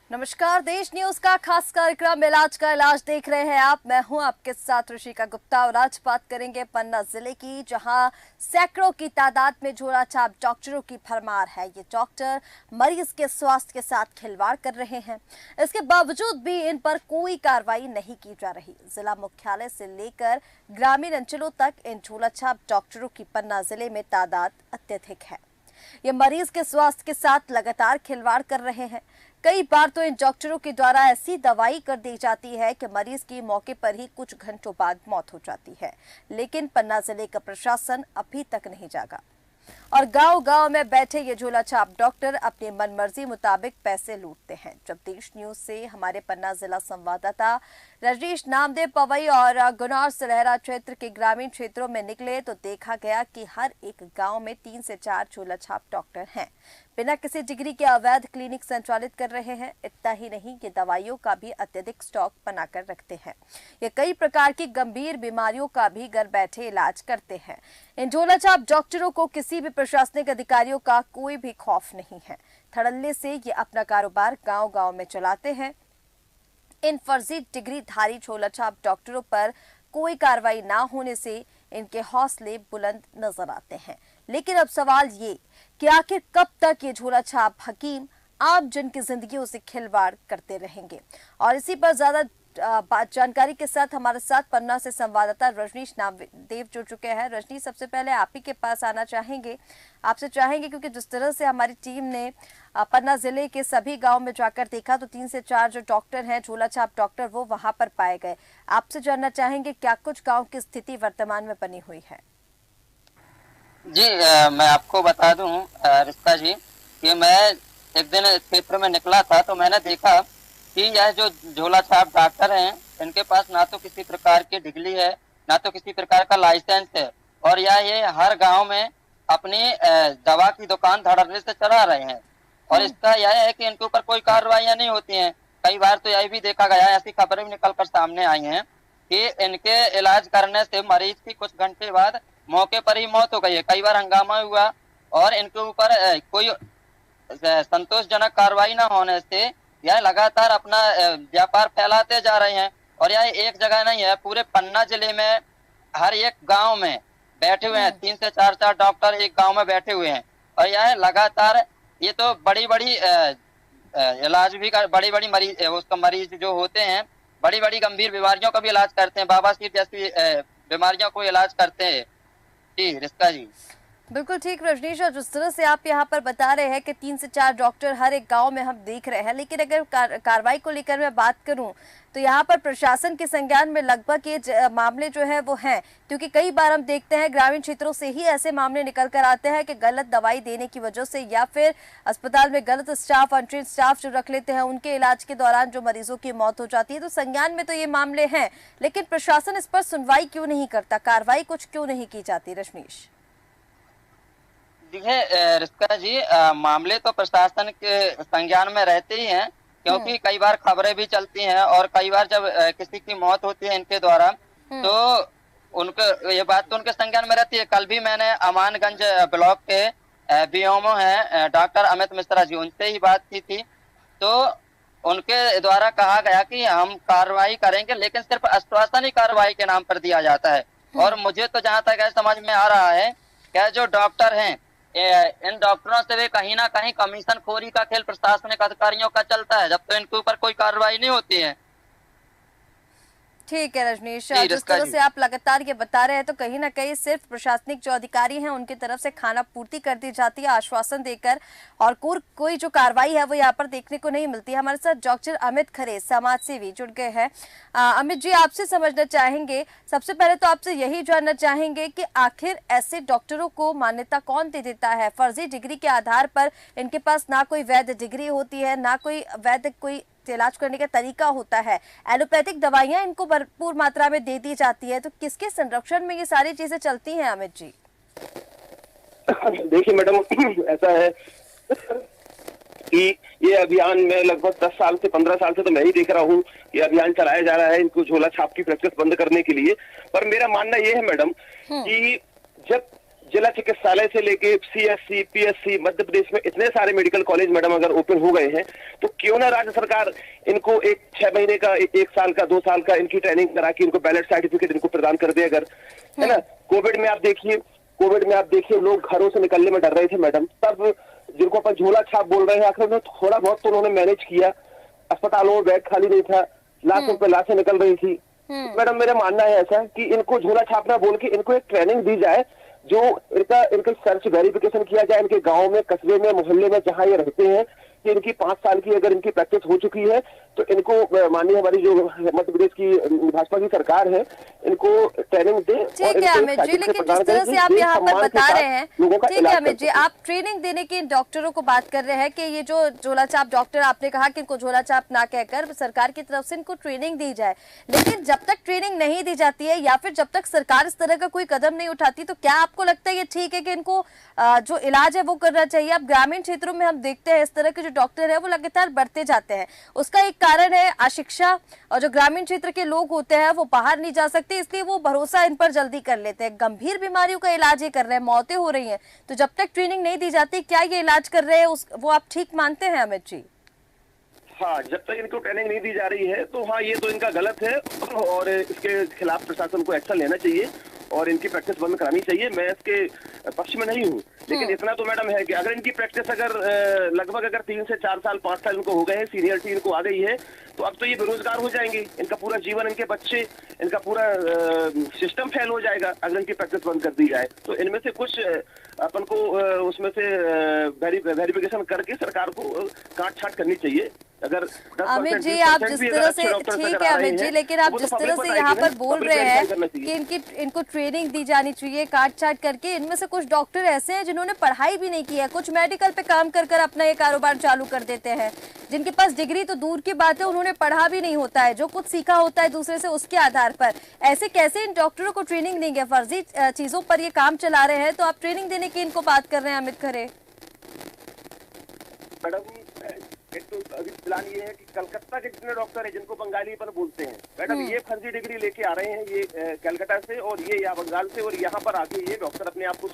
नमस्कार, देश न्यूज का खास कार्यक्रम इलाज का इलाज देख रहे हैं आप। मैं हूं आपके साथ ऋषिका गुप्ता और आज बात करेंगे पन्ना जिले की, जहां सैकड़ों की तादाद में झोला छाप डॉक्टरों की भरमार है। ये डॉक्टर मरीज के स्वास्थ्य के साथ खिलवाड़ कर रहे हैं, इसके बावजूद भी इन पर कोई कार्रवाई नहीं की जा रही। जिला मुख्यालय से लेकर ग्रामीण अंचलों तक इन झोला छाप डॉक्टरों की पन्ना जिले में तादाद अत्यधिक है। ये मरीज के स्वास्थ्य के साथ लगातार खिलवाड़ कर रहे हैं। कई बार तो इन डॉक्टरों के द्वारा ऐसी दवाई कर दी जाती है कि मरीज की मौके पर ही कुछ घंटों बाद मौत हो जाती है, लेकिन पन्ना जिले का प्रशासन अभी तक नहीं जागा और गांव-गांव में बैठे ये झोला छाप डॉक्टर अपनी मनमर्जी मुताबिक पैसे लूटते हैं। जब देश न्यूज से हमारे पन्ना जिला संवाददाता रजनीश नामदेव पवई और गुनार सलहरा क्षेत्र के ग्रामीण क्षेत्रों में निकले तो देखा गया कि हर एक गांव में 3 से 4 झोला छाप डॉक्टर हैं। बिना किसी डिग्री के अवैध क्लिनिक संचालित कर रहे हैं। इतना ही नहीं, ये दवाइयों का भी अत्यधिक स्टॉक बनाकर रखते हैं। ये कई प्रकार की गंभीर बीमारियों का भी घर बैठे इलाज करते हैं। इन झोला छाप डॉक्टरों को किसी भी प्रशासनिक अधिकारियों का कोई भी खौफ नहीं है। धड़ल्ले से ये अपना कारोबार गांव-गांव में चलाते हैं। इन फर्जी डिग्रीधारी झोला छाप डॉक्टरों पर कोई कार्रवाई ना होने से इनके हौसले बुलंद नजर आते हैं। लेकिन अब सवाल ये कि आखिर कब तक ये झोला छाप हकीम आम जन की जिंदगियों से खिलवाड़ करते रहेंगे। और इसी पर ज्यादा जानकारी के साथ हमारे साथ पन्ना से संवाददाता रजनीश नामदेव जुड़ चुके हैं। रजनीश, सबसे पहले आप ही के पास आना चाहेंगे, आपसे चाहेंगे क्योंकि जिस तरह से हमारी टीम ने पन्ना जिले के सभी गांव में जाकर देखा तो 3 से 4 जो डॉक्टर हैं, झोला छाप डॉक्टर, वो वहां पर पाए गए। आपसे जानना चाहेंगे क्या कुछ गाँव की स्थिति वर्तमान में बनी हुई है। जी मैं आपको बता दूं रिश्ता जी कि मैं एक दिन क्षेत्र में निकला था तो मैंने देखा कि यह जो झोला छाप डॉक्टर हैं, इनके पास ना तो किसी प्रकार की डिग्री है, ना तो किसी प्रकार का लाइसेंस है, और ये हर गांव में अपनी दवा की दुकान धड़ल्ले से चला रहे हैं। और इसका यह है कि इनके ऊपर कोई कार्रवाइयां नहीं होती हैं। कई बार तो यह भी देखा गया है, ऐसी खबरें भी निकल कर सामने आई हैं कि इनके इलाज करने से मरीज की कुछ घंटे बाद मौके पर ही मौत हो गई है। कई बार हंगामा हुआ और इनके ऊपर कोई संतोषजनक कार्रवाई न होने से यह लगातार अपना व्यापार फैलाते जा रहे हैं। और यह एक जगह नहीं है, पूरे पन्ना जिले में हर एक गांव में बैठे हुए हैं। 3 से 4 डॉक्टर एक गांव में बैठे हुए हैं और यह लगातार ये तो बड़ी बड़ी इलाज भी कर, बड़ी बड़ी मरीज उसका मरीज जो होते हैं, बड़ी बड़ी गंभीर बीमारियों का भी इलाज करते हैं, बवासीर जैसी बीमारियों को इलाज करते हैं। जी रिश्ता जी, बिल्कुल ठीक रजनीश, और जिस तरह से आप यहाँ पर बता रहे हैं कि 3 से 4 डॉक्टर हर एक गांव में हम देख रहे हैं, लेकिन अगर कार्रवाई को लेकर मैं बात करूं तो यहाँ पर प्रशासन के संज्ञान में लगभग ये मामले जो है वो हैं, क्योंकि कई बार हम देखते हैं ग्रामीण क्षेत्रों से ही ऐसे मामले निकल कर आते हैं कि गलत दवाई देने की वजह से या फिर अस्पताल में गलत स्टाफ, अनट्रेन्ड स्टाफ जो रख लेते हैं, उनके इलाज के दौरान जो मरीजों की मौत हो जाती है। तो संज्ञान में तो ये मामले हैं, लेकिन प्रशासन इस पर सुनवाई क्यों नहीं करता, कार्रवाई कुछ क्यों नहीं की जाती रजनीश? देखिए रिश्ता जी, मामले तो प्रशासन के संज्ञान में रहते ही हैं, क्योंकि कई बार खबरें भी चलती हैं और कई बार जब किसी की मौत होती है इनके द्वारा तो उनको ये बात तो उनके संज्ञान में रहती है। कल भी मैंने अमानगंज ब्लॉक के बीओमओ हैं डॉक्टर अमित मिश्रा जी, उनसे ही बात की थी। तो उनके द्वारा कहा गया कि हम कार्रवाई करेंगे, लेकिन सिर्फ आश्वासन ही कार्रवाई के नाम पर दिया जाता है। और मुझे तो जहाँ तक समझ में आ रहा है क्या जो डॉक्टर हैं, इन डॉक्टरों से भी कहीं ना कहीं कमीशन खोरी का खेल प्रशासनिक अधिकारियों का चलता है, जब तो इनके ऊपर कोई कार्रवाई नहीं होती है। ठीक है रजनीश, जिस तरह से आप लगातार ये बता रहे हैं तो कहीं ना कहीं सिर्फ प्रशासनिक जो अधिकारी हैं उनकी तरफ से खाना पूर्ति कर दी जाती है आश्वासन देकर, और कोई जो कार्रवाई है वो यहाँ पर देखने को नहीं मिलती है। हमारे साथ डॉक्टर अमित खरे, समाज सेवी, जुड़ गए हैं। अमित जी, आपसे समझना चाहेंगे, सबसे पहले तो आपसे यही जानना चाहेंगे कि आखिर ऐसे डॉक्टरों को मान्यता कौन दे देता है? फर्जी डिग्री के आधार पर इनके पास ना कोई वैध डिग्री होती है, ना कोई वैध कोई इलाज करने का तरीका होता है। एलोपैथिक दवाइयां इनको भरपूर मात्रा में दे दी जाती है, तो किसके संरक्षण में ये सारी चीजें चलती हैं अमित जी? देखिए मैडम, ऐसा है कि ये अभियान में लगभग 10 साल से 15 साल से तो मैं ही देख रहा हूँ ये अभियान चलाया जा रहा है इनको झोला छाप की प्रैक्टिस बंद करने के लिए। पर मेरा मानना ये है मैडम कि जब जिला चिकित्सालय से लेके CSC, PSC, मध्य प्रदेश में इतने सारे मेडिकल कॉलेज मैडम अगर ओपन हो गए हैं, तो क्यों ना राज्य सरकार इनको एक 6 महीने का, 1 साल का, 2 साल का इनकी ट्रेनिंग करा के इनको बैलेट सर्टिफिकेट इनको प्रदान कर दे। अगर है ना, कोविड में आप देखिए लोग घरों से निकलने में डर रहे थे मैडम, तब जिनको अपन झोला छाप बोल रहे हैं, आखिर में थोड़ा बहुत तो उन्होंने मैनेज किया। अस्पतालों में बेड खाली नहीं था, लाखों पे लाशें निकल रही थी। मैडम मेरा मानना है ऐसा कि इनको झोला छापना बोल के इनको एक ट्रेनिंग दी जाए, जो इनका सर्च वेरिफिकेशन किया जाए इनके गांव में, कस्बे में, मोहल्ले में जहां ये रहते हैं, कि इनकी 5 साल की अगर इनकी प्रैक्टिस हो चुकी है तो इनको माननीय हमारी जो मध्य प्रदेश की भाजपा की सरकार है, इनको ट्रेनिंग दे। ठीक है अमित जी, लेकिन जिस तरह से आप यहाँ पर बता रहे हैं, ठीक है अमित जी, आप ट्रेनिंग देने की डॉक्टरों को बात कर रहे हैं कि ये जो झोला छाप डॉक्टर, आपने कहा कि इनको झोला छाप ना कहकर सरकार की तरफ से इनको ट्रेनिंग दी जाए, लेकिन जब तक ट्रेनिंग नहीं दी जाती है या फिर जब तक सरकार इस तरह का कोई कदम नहीं उठाती, तो क्या आपको लगता है ये ठीक है कि इनको जो इलाज है वो करना चाहिए? अब ग्रामीण क्षेत्रों में हम देखते हैं इस तरह के जो डॉक्टर है वो लगातार बढ़ते जाते हैं। उसका एक कारण है अशिक्षा, और जो ग्रामीण क्षेत्र के लोग होते हैं वो बाहर नहीं जा सकते, इसलिए वो भरोसा इन पर जल्दी कर लेते हैं। गंभीर बीमारियों का इलाज ये कर रहे हैं, मौतें हो रही हैं, तो जब तक ट्रेनिंग नहीं दी जाती, क्या ये इलाज कर रहे हैं वो आप ठीक मानते हैं अमित जी? हाँ, जब तक इनको ट्रेनिंग नहीं दी जा रही है तो हाँ, ये तो इनका गलत है और इसके खिलाफ प्रशासन को एक्शन लेना चाहिए और इनकी प्रैक्टिस बंद करानी चाहिए। मैं इसके पक्ष में नहीं हूँ, लेकिन इतना तो मैडम है कि अगर इनकी प्रैक्टिस अगर लगभग अगर 3 से 4 साल, 5 साल इनको हो गए हैं, सीनियरिटी इनको आ गई है, तो अब तो ये बेरोजगार हो जाएंगे। इनका पूरा जीवन, इनके बच्चे, इनका पूरा सिस्टम फेल हो जाएगा अगर इनकी प्रैक्टिस बंद कर दी जाए। तो इनमें से कुछ अपन को उसमें से वेरिफिकेशन करके सरकार को काट छाट करनी चाहिए। अगर अमित जी, आप जिस तरह से, ठीक है अमित जी, लेकिन आप जिस तरह से यहाँ पर बोल रहे हैं कि इनको ट्रेनिंग दी जानी चाहिए काट छाट करके, इनमें से कुछ डॉक्टर ऐसे हैं जिन्होंने पढ़ाई भी नहीं की है, कुछ मेडिकल पे काम कर कर अपना ये कारोबार चालू कर देते हैं, जिनके पास डिग्री तो दूर की बात है, उन्होंने पढ़ा भी नहीं होता है, जो कुछ सीखा होता है दूसरे से उसके आधार पर। ऐसे कैसे इन डॉक्टरों को ट्रेनिंग देंगे? फर्जी चीजों पर ये काम चला रहे हैं, तो आप ट्रेनिंग देने की इनको बात कर रहे हैं अमित खरे? मैडम एक तो अभी फिलहाल ये है कि कलकत्ता के जितने डॉक्टर हैं जिनको बंगाली पर बोलते हैं मैडम, ये फर्जी डिग्री लेके आ रहे हैं ये कलकत्ता से और ये या बंगाल से, और यहाँ पर आके ये डॉक्टर अपने आप को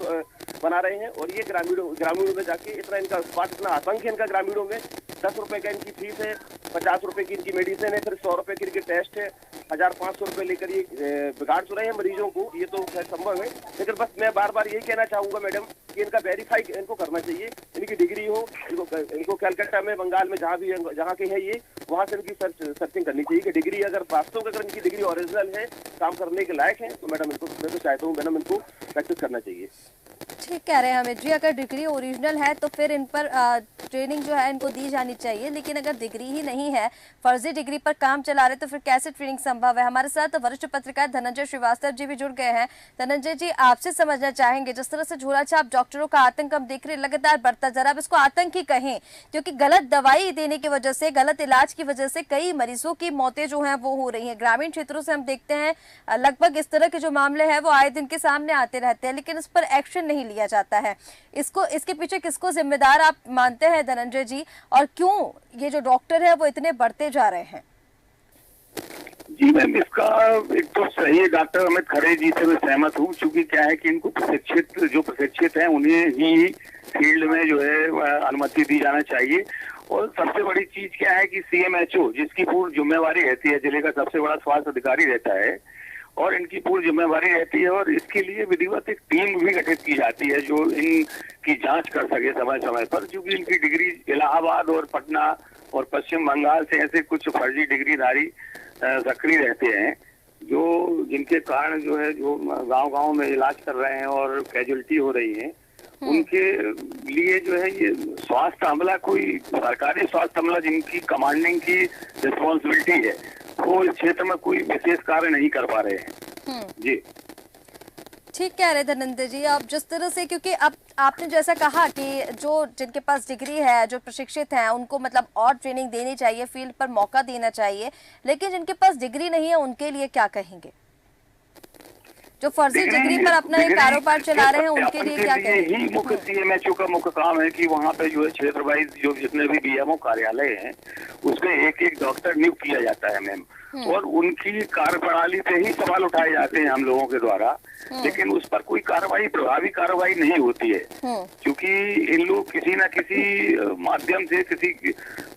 बना रहे हैं और ये ग्रामीणों में जाके इतना इनका उत्पाद, इतना आतंक है इनका ग्रामीणों में। 10 रुपए का इनकी फीस है, 50 रुपए की इनकी मेडिसिन है, फिर 100 रुपए की इनकी टेस्ट है, 1500 रुपए लेकर ये बिगाड़ तो रहे हैं मरीजों को, ये तो खैर संभव है। लेकिन बस मैं बार बार यही कहना चाहूंगा मैडम कि इनका वेरीफाई इनको करना चाहिए, इनकी डिग्री हो, इनको कलकत्ता में, बंगाल में, जहाँ के है ये, वहाँ से इनकी सर्चिंग करनी चाहिए कि डिग्री अगर वास्तव में अगर इनकी डिग्री ओरिजिनल है, काम करने के लायक है, तो मैडम इनको, मैं तो चाहता हूँ मैडम इनको प्रैक्टिस करना चाहिए। ठीक कह रहे हैं अमित जी, अगर डिग्री ओरिजिनल है तो फिर इन पर ट्रेनिंग जो है इनको दी जानी चाहिए, लेकिन अगर डिग्री ही नहीं है, फर्जी डिग्री पर काम चला रहे, तो फिर कैसे ट्रेनिंग संभव है? हमारे साथ वरिष्ठ पत्रकार धनंजय श्रीवास्तव जी भी जुड़ गए हैं। धनंजय जी, आपसे समझना चाहेंगे, जिस तरह से झोला छाप डॉक्टरों का आतंक हम देख रहे हैं लगातार बढ़ता जा रहा है, अब इसको आतंक ही कहें, क्योंकि गलत दवाई देने की वजह से, गलत इलाज की वजह से कई मरीजों की मौतें जो है वो हो रही है। ग्रामीण क्षेत्रों से हम देखते हैं लगभग इस तरह के जो मामले हैं वो आए दिन के सामने आते रहते हैं, लेकिन इस पर एक्शन नहीं लिया जाता है। इसके पीछे किसको जिम्मेदार आप मानते हैं धनंजय जी, और क्यों ये जो डॉक्टर है वो इतने बढ़ते जा रहे हैं? जी मैम, इसका एक तो सही डॉक्टर अमित खरे जी से मैं सहमत हूँ, क्योंकि क्या है कि इनको प्रशिक्षित हैं उन्हें ही फील्ड में जो है अनुमति दी जाना चाहिए। और सबसे बड़ी चीज क्या है कि CMHO, जिसकी पूर्ण जिम्मेवारी रहती है, जिले का सबसे बड़ा स्वास्थ्य अधिकारी रहता है और इनकी पूरी जिम्मेवारी रहती है, और इसके लिए विधिवत एक टीम भी गठित की जाती है जो इनकी जांच कर सके समय समय पर, क्योंकि इनकी डिग्री इलाहाबाद और पटना और पश्चिम बंगाल से ऐसे कुछ फर्जी डिग्रीधारी सक्रिय रहते हैं, जो जिनके कारण जो है जो गांव-गांव में इलाज कर रहे हैं और कैजुअलिटी हो रही है, उनके लिए जो है ये स्वास्थ्य अमला, कोई सरकारी स्वास्थ्य अमला जिनकी कमांडिंग की रिस्पॉन्सिबिलिटी है, वो इस क्षेत्र में कोई विशेष कार्य नहीं कर पा रहे हैं। जी ठीक कह रहे धनंजय जी, अब जिस तरह से, क्योंकि अब आपने जैसा कहा कि जो जिनके पास डिग्री है, जो प्रशिक्षित हैं, उनको मतलब और ट्रेनिंग देनी चाहिए, फील्ड पर मौका देना चाहिए, लेकिन जिनके पास डिग्री नहीं है उनके लिए क्या कहेंगे? जो फर्जी डिग्री पर अपना एक कारोबार चला रहे हैं उनके लिए क्या कहें? ही मुख्य सीएमएचओ का मुख्य काम है कि वहाँ पे जो है क्षेत्र वाइज जो जितने भी बीएमओ कार्यालय हैं उसमें एक एक डॉक्टर नियुक्त किया जाता है मैम, और उनकी कार्यप्रणाली पे ही सवाल उठाए जाते हैं हम लोगों के द्वारा, लेकिन उस पर कोई कार्रवाई, प्रभावी कार्रवाई नहीं होती है, क्योंकि इन लोग किसी न किसी माध्यम से, किसी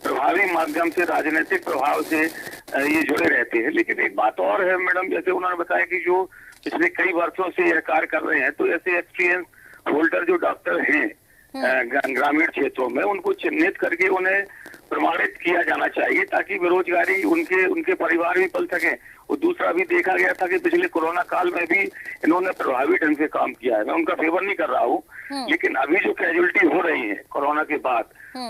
प्रभावी माध्यम से, राजनीतिक प्रभाव से ये जुड़े रहते हैं। लेकिन एक बात और है मैडम, जैसे उन्होंने बताया कि जो पिछले कई वर्षों से यह कार्य कर रहे हैं, तो ऐसे एक्सपीरियंस होल्डर जो डॉक्टर हैं ग्रामीण क्षेत्रों में, उनको चिन्हित करके उन्हें प्रमाणित किया जाना चाहिए, ताकि बेरोजगारी उनके परिवार भी पल सके। और दूसरा भी देखा गया था कि पिछले कोरोना काल में भी इन्होंने प्रभावी ढंग से काम किया है। मैं उनका फेवर नहीं कर रहा हूँ, लेकिन अभी जो कैजुअलिटी हो रही है कोरोना के बाद,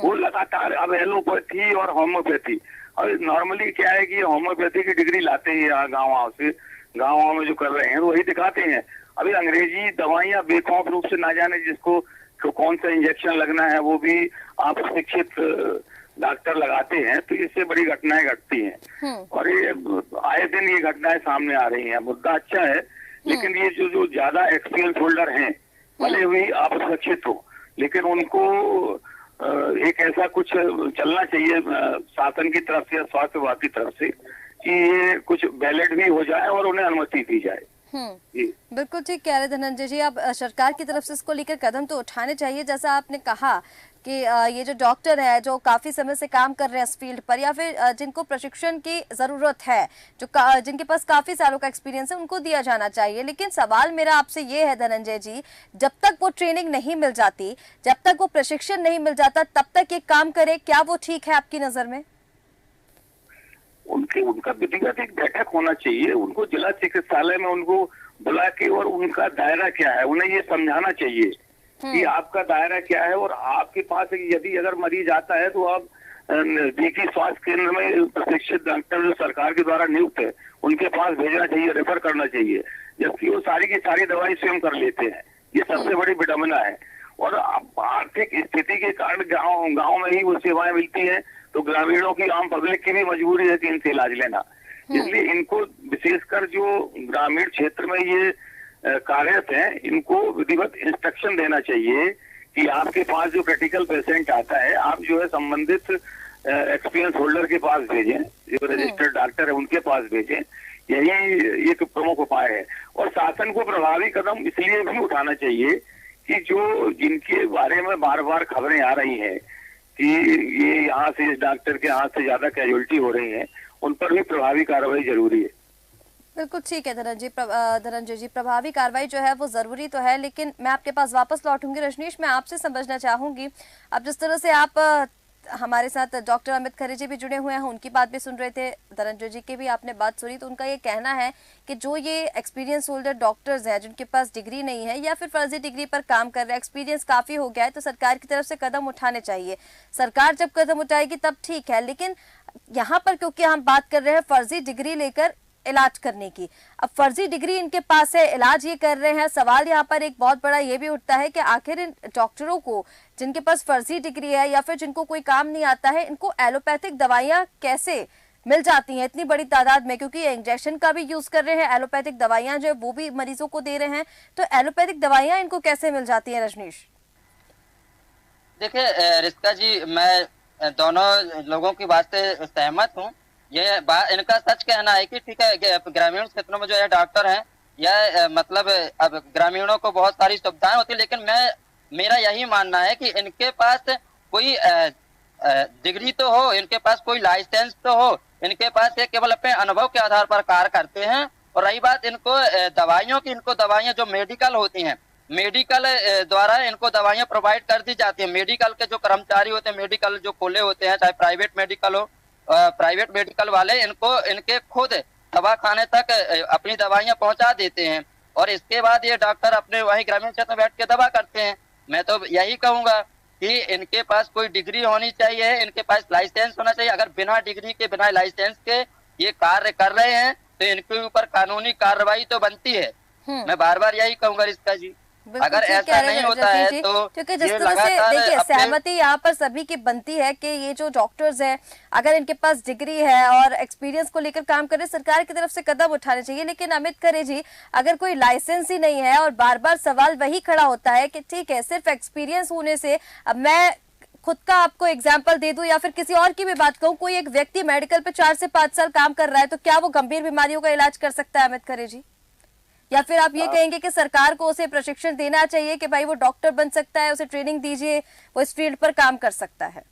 वो लगातार अब एलोपैथी और होम्योपैथी, और नॉर्मली क्या है कि होम्योपैथी की डिग्री लाते हैं यहाँ गाँव से, गाँव में जो कर रहे हैं वही दिखाते हैं। अभी अंग्रेजी दवाइयाँ बेखौफ रूप से ना जाने जिसको कौन सा इंजेक्शन लगना है वो भी आप शिक्षित डॉक्टर लगाते हैं, तो इससे बड़ी घटनाएं घटती हैं, और ये आए दिन ये घटनाएं सामने आ रही हैं। मुद्दा अच्छा है, लेकिन ये जो ज्यादा एक्सपीरियंस होल्डर हैं, भले भी आप शिक्षित हो, लेकिन उनको एक ऐसा कुछ चलना चाहिए शासन की तरफ से या स्वास्थ्य विभाग की तरफ से कि ये कुछ वैलिड भी हो जाए और उन्हें अनुमति दी जाए। बिल्कुल ठीक कह रहे धनंजय जी। अब सरकार की तरफ से इसको लेकर कदम तो उठाने चाहिए, जैसा आपने कहा कि ये जो डॉक्टर है जो काफी समय से काम कर रहे हैं इस फील्ड पर, या फिर जिनको प्रशिक्षण की जरूरत है, जो जिनके पास काफी सालों का एक्सपीरियंस है, उनको दिया जाना चाहिए। लेकिन सवाल मेरा आपसे ये है धनंजय जी, जब तक वो ट्रेनिंग नहीं मिल जाती, जब तक वो प्रशिक्षण नहीं मिल जाता, तब तक ये काम करे, क्या वो ठीक है आपकी नजर में? उनका व्यक्तिगत एक बैठक होना चाहिए, उनको जिला चिकित्सालय में उनको बुला के, और उनका दायरा क्या है उन्हें ये समझाना चाहिए कि आपका दायरा क्या है, और आपके पास यदि अगर मरीज आता है तो आप नजदीकी स्वास्थ्य केंद्र में प्रशिक्षित डॉक्टर जो सरकार के द्वारा नियुक्त है उनके पास भेजना चाहिए, रेफर करना चाहिए, जबकि वो सारी की सारी दवाई स्वयं कर लेते हैं। ये सबसे बड़ी विडंबना है, और आर्थिक स्थिति के कारण गाँव में ही वो सेवाएं मिलती है, तो ग्रामीणों की, आम पब्लिक की भी मजबूरी है कि इनसे इलाज लेना। इसलिए इनको विशेषकर जो ग्रामीण क्षेत्र में ये कार्यरत हैं, इनको विधिवत इंस्ट्रक्शन देना चाहिए कि आपके पास जो क्रिटिकल पेशेंट आता है, आप जो है संबंधित एक्सपीरियंस होल्डर के पास भेजें, जो रजिस्टर्ड डॉक्टर है उनके पास भेजें। यही एक प्रमुख उपाय है, और शासन को प्रभावी कदम इसलिए भी उठाना चाहिए कि जो जिनके बारे में बार बार खबरें आ रही हैं कि ये यहाँ से, इस डॉक्टर के हाथ से ज्यादा कैजुअलिटी हो रही है, उन पर भी प्रभावी कार्रवाई जरूरी है। बिल्कुल ठीक है धनंजय जी, प्रभावी कार्रवाई जो है वो जरूरी तो है, लेकिन मैं आपके पास वापस लौटूंगी। रजनीश, मैं आपसे समझना चाहूंगी, अब जिस तरह से आप हमारे साथ डॉक्टर अमित खरे जी भी जुड़े हुए हैं, उनकी बात भी सुन रहे थे, धनंजय जी की भी आपने बात सुनी, तो उनका ये कहना है कि जो ये एक्सपीरियंस होल्डर डॉक्टर्स हैं जिनके पास डिग्री नहीं है या फिर फर्जी डिग्री पर काम कर रहे हैं, एक्सपीरियंस काफी हो गया है, तो सरकार की तरफ से कदम उठाने चाहिए। सरकार जब कदम उठाएगी तब ठीक है, लेकिन यहाँ पर क्योंकि हम बात कर रहे हैं फर्जी डिग्री लेकर इलाज करने की, अब फर्जी डिग्री इनके पास है, इलाज ये कर रहे हैं, सवाल यहाँ पर एक बहुत बड़ा ये भी उठता है कि आखिर इन डॉक्टरों को जिनके पास फर्जी डिग्री है या फिर जिनको कोई काम नहीं आता है, इनको एलोपैथिक दवाइयाँ कैसे मिल जाती हैं इतनी बड़ी तादाद में, क्योंकि इंजेक्शन का भी यूज कर रहे हैं, एलोपैथिक दवाइयाँ जो है वो भी मरीजों को दे रहे हैं, तो एलोपैथिक दवाइयाँ इनको कैसे मिल जाती है? रजनीश, देखिए रिश्ता जी, मैं दोनों लोगों की बात से सहमत हूँ। ये बात, इनका सच कहना है कि ठीक है ग्रामीण क्षेत्रों में जो है डॉक्टर हैं, यह मतलब अब ग्रामीणों को बहुत सारी सुविधाएं होती है, लेकिन मेरा यही मानना है कि इनके पास कोई डिग्री तो हो, इनके पास कोई लाइसेंस तो हो, इनके पास ये केवल अपने अनुभव के आधार पर कार्य करते हैं। और रही बात इनको दवाइयों की, इनको दवाइयाँ जो मेडिकल होती हैं, मेडिकल द्वारा इनको दवाइयाँ प्रोवाइड कर दी जाती है। मेडिकल के जो कर्मचारी होते हैं, मेडिकल जो खोले होते हैं, चाहे प्राइवेट मेडिकल हो, प्राइवेट मेडिकल वाले इनके खुद दवाखाने तक अपनी दवाइयाँ पहुंचा देते हैं, और इसके बाद ये डॉक्टर अपने वही ग्रामीण क्षेत्र में बैठ के दवा करते हैं। मैं तो यही कहूंगा कि इनके पास कोई डिग्री होनी चाहिए, इनके पास लाइसेंस होना चाहिए। अगर बिना डिग्री के, बिना लाइसेंस के ये कार्य कर रहे हैं तो इनके ऊपर कानूनी कार्रवाई तो बनती है। मैं बार बार यही कहूंगा रिश्ता जी। अगर ऐसा नहीं होता है तो क्योंकि जिस तरह से देखिए सहमति यहाँ पर सभी की बनती है कि ये जो डॉक्टर्स हैं अगर इनके पास डिग्री है और एक्सपीरियंस को लेकर काम करे सरकार की तरफ से कदम उठाने चाहिए। लेकिन अमित खरे जी, अगर कोई लाइसेंस ही नहीं है और बार बार सवाल वही खड़ा होता है कि ठीक है सिर्फ एक्सपीरियंस होने से, अब मैं खुद का आपको एग्जाम्पल दे दूं या फिर किसी और की भी बात कहूं, कोई एक व्यक्ति मेडिकल पे 4 से 5 साल काम कर रहा है तो क्या वो गंभीर बीमारियों का इलाज कर सकता है अमित खरे जी? या फिर आप ये कहेंगे कि सरकार को उसे प्रशिक्षण देना चाहिए कि भाई वो डॉक्टर बन सकता है, उसे ट्रेनिंग दीजिए, वो इस फील्ड पर काम कर सकता है?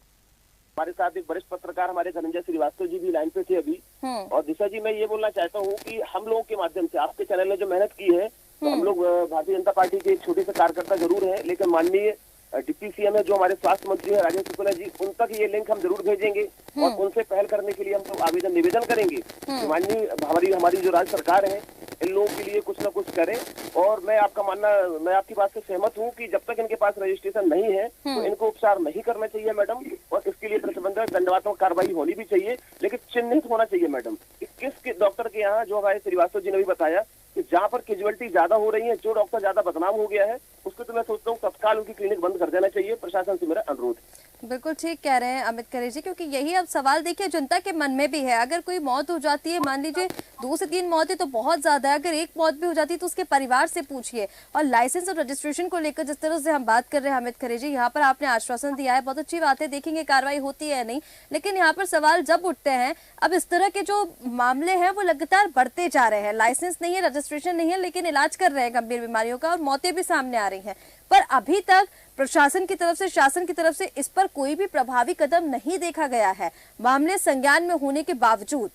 हमारे साथ एक वरिष्ठ पत्रकार हमारे धनंजय श्रीवास्तव जी भी लाइन पे थे अभी। और दिशा जी, मैं ये बोलना चाहता हूँ कि हम लोगों के माध्यम से आपके चैनल ने जो मेहनत की है, तो हम लोग भारतीय जनता पार्टी के एक छोटे से कार्यकर्ता जरूर है, लेकिन माननीय डिप्टी सीएम है जो हमारे स्वास्थ्य मंत्री है राजेश शुक्ला जी, उन तक ये लिंक हम जरूर भेजेंगे और उनसे पहल करने के लिए हम लोग आवेदन निवेदन करेंगे कि माननीय हमारी जो राज्य सरकार है इन लोगों के लिए कुछ ना कुछ करें। और मैं आपकी बात से सहमत हूँ कि जब तक इनके पास रजिस्ट्रेशन नहीं है तो इनको उपचार नहीं करना चाहिए मैडम, और इसके लिए प्रतिबंधक दंडात्मक कार्रवाई होनी भी चाहिए, लेकिन चिन्हित होना चाहिए मैडम कि किस डॉक्टर के यहाँ, जो हमारे श्रीवास्तव जी ने भी बताया कि जहाँ पर कैजुअलिटी ज्यादा हो रही है, जो डॉक्टर ज्यादा बदनाम हो गया है, उसको तो मैं सोचता हूँ तत्काल उनकी क्लिनिक बंद कर देना चाहिए। प्रशासन से मेरा अनुरोध। बिल्कुल ठीक कह रहे हैं अमित खरे जी, क्योंकि यही अब सवाल देखिए जनता के मन में भी है। अगर कोई मौत हो जाती है, मान लीजिए 2 से 3 मौतें तो बहुत ज्यादा है, अगर एक मौत भी हो जाती है तो उसके परिवार से पूछिए। और लाइसेंस और रजिस्ट्रेशन को लेकर जिस तरह से हम बात कर रहे हैं अमित खरे जी, यहाँ पर आपने आश्वासन दिया है, बहुत अच्छी बात है, देखेंगे कार्रवाई होती है नहीं, लेकिन यहाँ पर सवाल जब उठते हैं, अब इस तरह के जो मामले हैं वो लगातार बढ़ते जा रहे हैं। लाइसेंस नहीं है, रजिस्ट्रेशन नहीं है, लेकिन इलाज कर रहे हैं गंभीर बीमारियों का और मौतें भी सामने आ रही हैं, पर अभी तक प्रशासन की तरफ से, शासन की तरफ से इस पर कोई भी प्रभावी कदम नहीं देखा गया है, मामले संज्ञान में होने के बावजूद।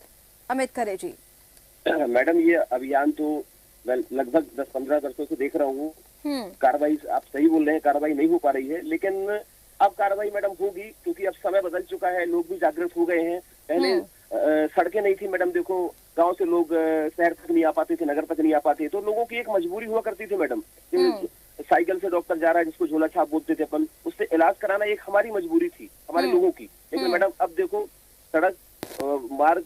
अमित खरे जी। मैडम, ये अभियान तो मैं लगभग 10-15 वर्षों से देख रहा हूँ, कार्रवाई आप सही बोल रहे हैं, कार्रवाई नहीं हो पा रही है, लेकिन अब कार्रवाई मैडम होगी, क्योंकि अब समय बदल चुका है, लोग भी जागृत हो गए हैं। पहले सड़कें नहीं थी मैडम, देखो गांव से लोग शहर तक नहीं आ पाते थे, नगर तक नहीं आ पाते, तो लोगों की एक मजबूरी हुआ करती थी मैडम। साइकिल से डॉक्टर जा रहा है, जिसको झोला छाप बोलते थे अपन, उससे इलाज कराना एक हमारी मजबूरी थी, हमारे लोगों की। लेकिन मैडम अब देखो, सड़क, मार्ग,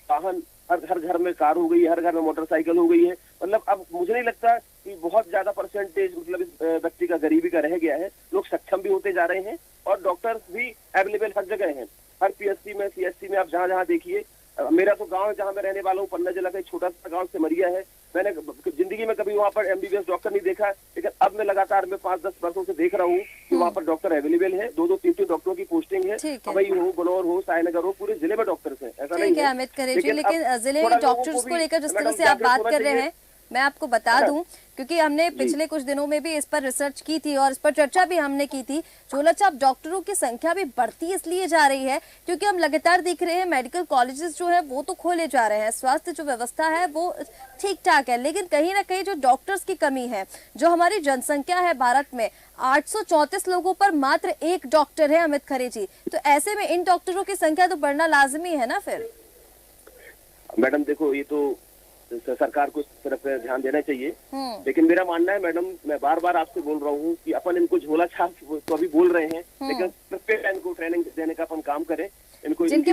वाहन, हर घर में कार हो गई है, हर घर में मोटरसाइकिल हो गई है। मतलब अब मुझे नहीं लगता कि बहुत ज्यादा परसेंटेज मतलब इस व्यक्ति का गरीबी का रह गया है। लोग सक्षम भी होते जा रहे हैं और डॉक्टर्स भी अवेलेबल हर जगह हैं, हर पीएचसी में, सीएचसी में। आप जहाँ देखिए, मेरा तो गांव है जहाँ मैं रहने वाला हूँ, पन्ना जिला का एक छोटा सा गांव सिमरिया है। मैंने जिंदगी में कभी वहाँ पर एमबीबीएस डॉक्टर नहीं देखा, लेकिन अब मैं लगातार 5-10 वर्षों से देख रहा हूँ कि वहाँ पर डॉक्टर अवेलेबल है। 2-3 डॉक्टरों की पोस्टिंग है, मुंबई हो, गुनौर हो, सायनगर हो, पूरे जिले में डॉक्टर्स हैं। ऐसा नहीं है अमित खरे जी, लेकिन जिले में डॉक्टर्स को लेकर जिस तरह से आप बात कर रहे हैं, मैं आपको बता दूं, क्योंकि हमने पिछले कुछ दिनों में भी इस पर रिसर्च की थी और इस पर चर्चा भी हमने की थी। झोला छाप डॉक्टरों की संख्या भी बढ़ती इसलिए जा रही है क्योंकि हम लगातार देख रहे हैं मेडिकल कॉलेजेस जो है वो तो खोले जा रहे हैं, स्वास्थ्य जो व्यवस्था है वो ठीक ठाक है, लेकिन कहीं ना कहीं जो डॉक्टर्स की कमी है, जो हमारी जनसंख्या है भारत में 834 लोगों पर मात्र 1 डॉक्टर है अमित खरे जी, तो ऐसे में इन डॉक्टरों की संख्या तो बढ़ना लाजमी है ना। फिर मैडम देखो, ये तो सरकार को इस तरफ ध्यान देना चाहिए, लेकिन मेरा मानना है मैडम, मैं बार बार आपसे बोल रहा हूँ कि अपन इनको झोला छाप तो अभी बोल रहे हैं, लेकिन इनको ट्रेनिंग देने का अपन काम करें। इनको जिनके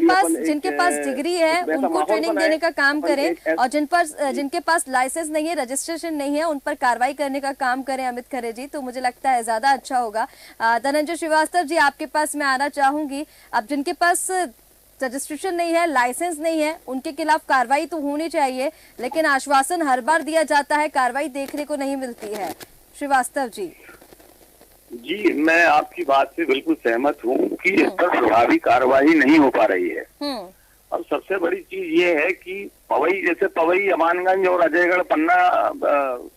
पास डिग्री है उनको ट्रेनिंग देने का काम करें, और जिनके पास लाइसेंस नहीं है, रजिस्ट्रेशन नहीं है, उन पर कार्रवाई करने का काम करें अमित खरे जी, तो मुझे लगता है ज्यादा अच्छा होगा। धनंजय श्रीवास्तव जी, आपके पास मैं आना चाहूंगी। अब जिनके पास रजिस्ट्रेशन नहीं है, लाइसेंस नहीं है, उनके खिलाफ कार्रवाई तो होनी चाहिए, लेकिन आश्वासन हर बार दिया जाता है, कार्रवाई देखने को नहीं मिलती है। श्रीवास्तव जी। जी, मैं आपकी बात से बिल्कुल सहमत हूँ कि इस पर प्रभावी कार्रवाई नहीं हो पा रही है। और सबसे बड़ी चीज ये है कि पवई, जैसे पवई, अमानगंज और अजयगढ़ पन्ना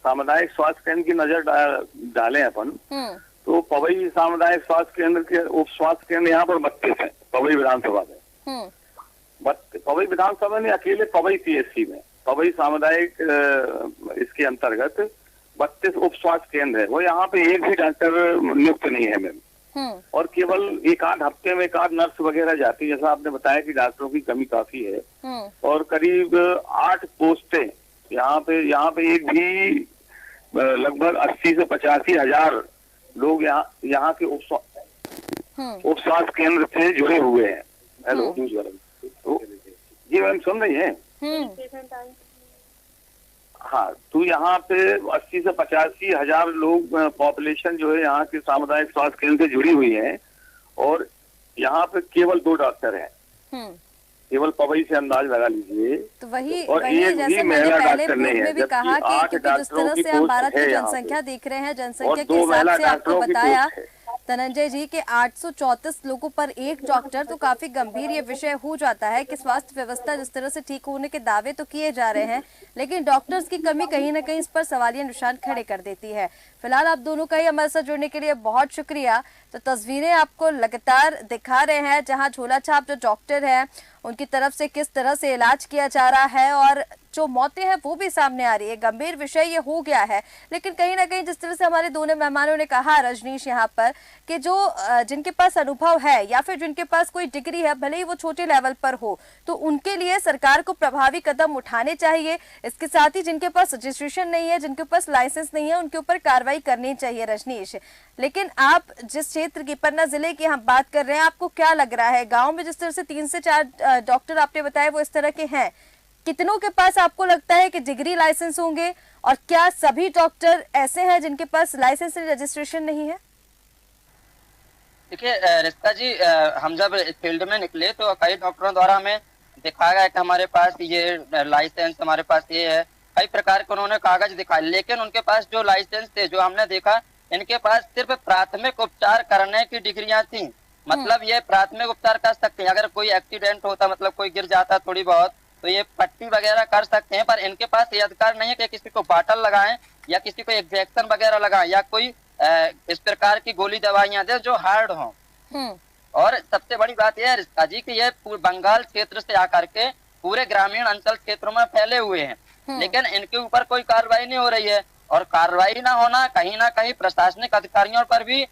सामुदायिक स्वास्थ्य केंद्र की नजर डालें अपन, तो पवई सामुदायिक स्वास्थ्य केंद्र के उप स्वास्थ्य केंद्र यहाँ पर 32 है पवई विधानसभा में। पवई विधानसभा में अकेले पवई सीएचसी में, पवई सामुदायिक इसके अंतर्गत 32 उप स्वास्थ्य केंद्र है, वो यहाँ पे एक भी डॉक्टर नियुक्त नहीं है मैम। और केवल एक आध हफ्ते में एक आध नर्स वगैरह जाती है, जैसा आपने बताया कि डॉक्टरों की कमी काफी है। और करीब 8 पोस्टें यहाँ पे एक भी लगभग 80 से 85 हजार लोग यहाँ के उप स्वास्थ्य केंद्र से जुड़े हुए हैं। हेलो जी मैम, सुन रही हैं? हाँ, तो यहाँ पे 80 से 85 हजार लोग पॉपुलेशन जो है यहाँ के सामुदायिक स्वास्थ्य केंद्र से जुड़ी हुई है, और यहाँ पे केवल 2 डॉक्टर हैं, केवल पवई से अंदाज लगा लीजिए। तो वही और वही एक जैसे भी मैंने महिला पहले डॉक्टर नहीं में है, भी जबकि कहा कि 8 क्योंकि जिस तरह डॉक्टरों की से हम पोस्ट भारत है की यहाँ पे। जनसंख्या देख रहे हैं, और जनसंख्या के 2 हिसाब महिला से आपको डॉक्टरों की बताया पोस्ट है। धनंजय जी के 834 लोगों पर 1 डॉक्टर, तो काफी गंभीर ये विषय हो जाता है कि स्वास्थ्य व्यवस्था जिस तरह से ठीक होने के दावे तो किए जा रहे हैं, लेकिन डॉक्टर्स की कमी कहीं ना कहीं इस पर सवालिया निशान खड़े कर देती है। फिलहाल आप दोनों का ही हमारे साथ जुड़ने के लिए बहुत शुक्रिया। तो तस्वीरें आपको लगातार दिखा रहे हैं जहां झोला छाप जो डॉक्टर है उनकी तरफ से किस तरह से इलाज किया जा रहा है, और जो मौतें हैं वो भी सामने आ रही है। गंभीर विषय ये हो गया है, लेकिन कहीं ना कहीं जिस तरह से हमारे दोनों मेहमानों ने कहा रजनीश यहाँ पर कि जो जिनके पास अनुभव है या फिर जिनके पास कोई डिग्री है, भले ही वो छोटे लेवल पर हो, तो उनके लिए सरकार को प्रभावी कदम उठाने चाहिए। इसके साथ ही जिनके पास रजिस्ट्रेशन नहीं है, जिनके पास लाइसेंस नहीं है, उनके ऊपर कार्रवाई करनी चाहिए रजनीश। लेकिन आप जिस क्षेत्र की, पन्ना जिले की हम बात कर रहे हैं, आपको क्या लग रहा है गाँव में जिस तरह से 3 से 4 डॉक्टर आपने बताया वो इस तरह के हैं, कितनों के पास आपको लगता है कि डिग्री लाइसेंस होंगे, और क्या सभी डॉक्टर ऐसे हैं जिनके पास लाइसेंस रजिस्ट्रेशन नहीं है? देखिए रिश्ता जी, हम जब फील्ड में निकले तो कई डॉक्टरों द्वारा हमें दिखाया गया कि हमारे पास ये लाइसेंस, हमारे पास ये है, कई प्रकार के उन्होंने कागज दिखाए, लेकिन उनके पास जो लाइसेंस थे, जो हमने देखा, इनके पास सिर्फ प्राथमिक उपचार करने की डिग्रियां थी। मतलब ये प्राथमिक उपचार कर सकते हैं, अगर कोई एक्सीडेंट होता, मतलब कोई गिर जाता थोड़ी बहुत, तो ये पट्टी वगैरह कर सकते हैं, पर इनके पास ये अधिकार नहीं है कि किसी को बाटल लगाएं या किसी को इंजेक्शन वगैरह लगाएं या कोई इस प्रकार की गोली दवाइयां दे जो हार्ड हो। और सबसे बड़ी बात यह है रिश्ता जी कि ये बंगाल क्षेत्र से आकर के पूरे ग्रामीण अंचल क्षेत्रों में फैले हुए हैं, लेकिन इनके ऊपर कोई कार्रवाई नहीं हो रही है। और कार्रवाई ना होना कहीं ना कहीं प्रशासनिक अधिकारियों पर भी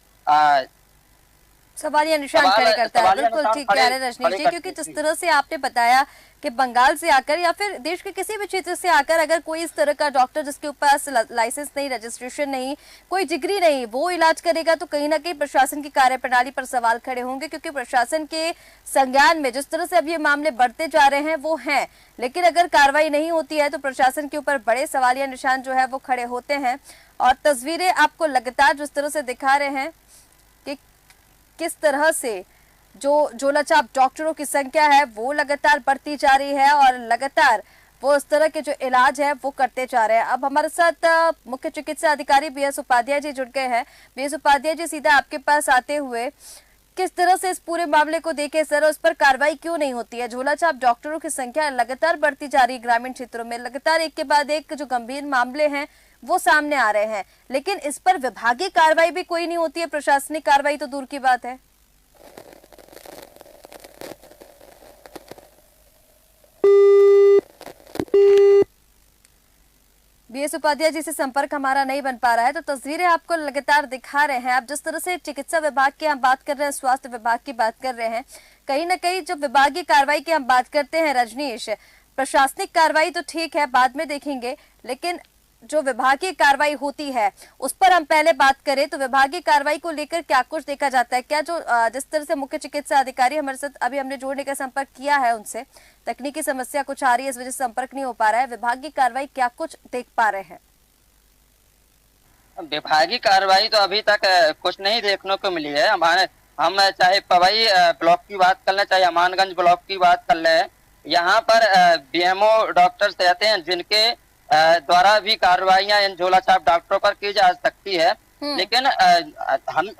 सवालिया निशान खड़े करता है। बिल्कुल ठीक कह रहे हैं रजनीश जी, क्योंकि जिस तरह से आपने बताया कि बंगाल से आकर या फिर देश के किसी भी क्षेत्र से आकर अगर कोई इस तरह का डॉक्टर जिसके ऊपर लाइसेंस नहीं, रजिस्ट्रेशन नहीं, कोई डिग्री नहीं, वो इलाज करेगा तो कहीं ना कहीं प्रशासन की कार्यप्रणाली पर सवाल खड़े होंगे, क्योंकि प्रशासन के संज्ञान में जिस तरह से अब ये मामले बढ़ते जा रहे हैं वो हैं, लेकिन अगर कार्रवाई नहीं होती है तो प्रशासन के ऊपर बड़े सवालिया निशान जो है वो खड़े होते हैं। और तस्वीरें आपको लगातार जिस तरह से दिखा रहे हैं कि किस तरह से जो झोलाछाप डॉक्टरों की संख्या है वो लगातार बढ़ती जा रही है और लगातार वो इस तरह के जो इलाज है वो करते जा रहे हैं। अब हमारे साथ मुख्य चिकित्सा अधिकारी BS उपाध्याय जी जुड़ गए हैं। BS उपाध्याय जी, सीधा आपके पास आते हुए किस तरह से इस पूरे मामले को देखे सर, उस पर कार्रवाई क्यों नहीं होती है? झोलाछाप डॉक्टरों की संख्या लगातार बढ़ती जा रही है, ग्रामीण क्षेत्रों में लगातार एक के बाद एक जो गंभीर मामले हैं वो सामने आ रहे हैं, लेकिन इस पर विभागीय कार्रवाई भी कोई नहीं होती है, प्रशासनिक कार्रवाई तो दूर की बात है। BS उपाध्याय जी से संपर्क हमारा नहीं बन पा रहा है, तो तस्वीरें आपको लगातार दिखा रहे हैं। आप जिस तरह से चिकित्सा विभाग की हम बात कर रहे हैं, स्वास्थ्य विभाग की बात कर रहे हैं, कहीं ना कहीं जब विभागीय कार्रवाई की हम बात करते हैं रजनीश, प्रशासनिक कार्रवाई तो ठीक है बाद में देखेंगे, लेकिन जो विभागीय कार्रवाई होती है उस पर हम पहले बात करें तो विभागीय कार्रवाई को लेकर क्या कुछ देखा जाता है? क्या जो जिस तरह से मुख्य चिकित्सा अधिकारी हमारे साथ अभी हमने जोड़ने का संपर्क किया है, उनसे तकनीकी समस्या कुछ आ रही है, इस वजह से संपर्क नहीं हो पा रहा है, विभागीय कार्रवाई क्या कुछ देख पा रहे हैं? विभागीय कार्रवाई तो अभी तक कुछ नहीं देखने को मिली है। हम चाहे पवई ब्लॉक की बात कर लें, चाहे अमानगंज ब्लॉक की बात कर लें, यहाँ पर BMO डॉक्टर्स रहते हैं जिनके द्वारा भी कार्रवाइयां इन झोलाछाप डॉक्टरों पर की जा सकती है। लेकिन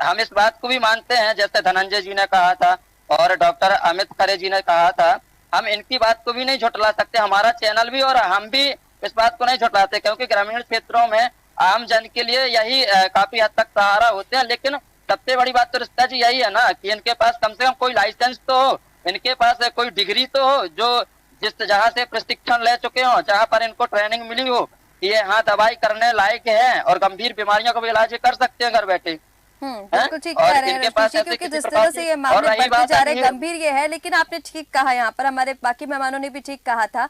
हम इस बात को भी मानते हैं, जैसे धनंजय जी ने कहा था और डॉक्टर अमित खरे जी ने कहा था, हम इनकी बात को भी नहीं झुठला सकते, हमारा चैनल भी और हम भी इस बात को नहीं झुठलाते, क्योंकि ग्रामीण क्षेत्रों में आम जन के लिए यही काफी हद तक सहारा होते हैं। लेकिन सबसे बड़ी बात तो रिश्ता जी यही है ना कि इनके पास कम से कम कोई लाइसेंस तो हो, इनके पास कोई डिग्री तो हो, जो जहाँ से प्रशिक्षण ले चुके हो, जहाँ पर इनको ट्रेनिंग मिली हो, ये हाँ दवाई करने लायक है और गंभीर बीमारियों का भी इलाज कर सकते हैं घर बैठे। बिल्कुल ठीक कह रहे हैं, क्योंकि जिस तरह से ये मामले बढ़ते जा रहे हैं गंभीर ये है, लेकिन आपने ठीक कहा, यहाँ पर हमारे बाकी मेहमानों ने भी ठीक कहा था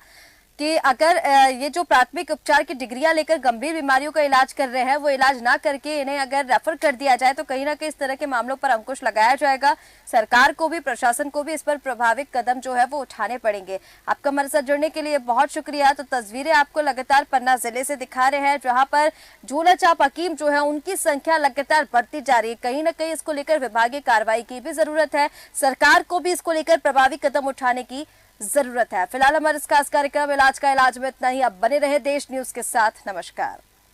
कि अगर ये जो प्राथमिक उपचार की डिग्रियां लेकर गंभीर बीमारियों का इलाज कर रहे हैं वो इलाज ना करके इन्हें अगर रेफर कर दिया जाए तो कहीं ना कहीं इस तरह के मामलों पर अंकुश लगाया जाएगा। सरकार को भी, प्रशासन को भी इस पर प्रभावित कदम जो है वो उठाने पड़ेंगे। आपका हमारे साथ जुड़ने के लिए बहुत शुक्रिया। तो तस्वीरें आपको लगातार पन्ना जिले से दिखा रहे हैं, जहां पर झोला छाप हकीम जो है उनकी संख्या लगातार बढ़ती जा रही है। कहीं ना कहीं इसको लेकर विभागीय कार्रवाई की भी जरूरत है, सरकार को भी इसको लेकर प्रभावी कदम उठाने की जरूरत है। फिलहाल हमारे इस खास कार्यक्रम इलाज का इलाज में इतना ही। अब बने रहे देश न्यूज के साथ। नमस्कार।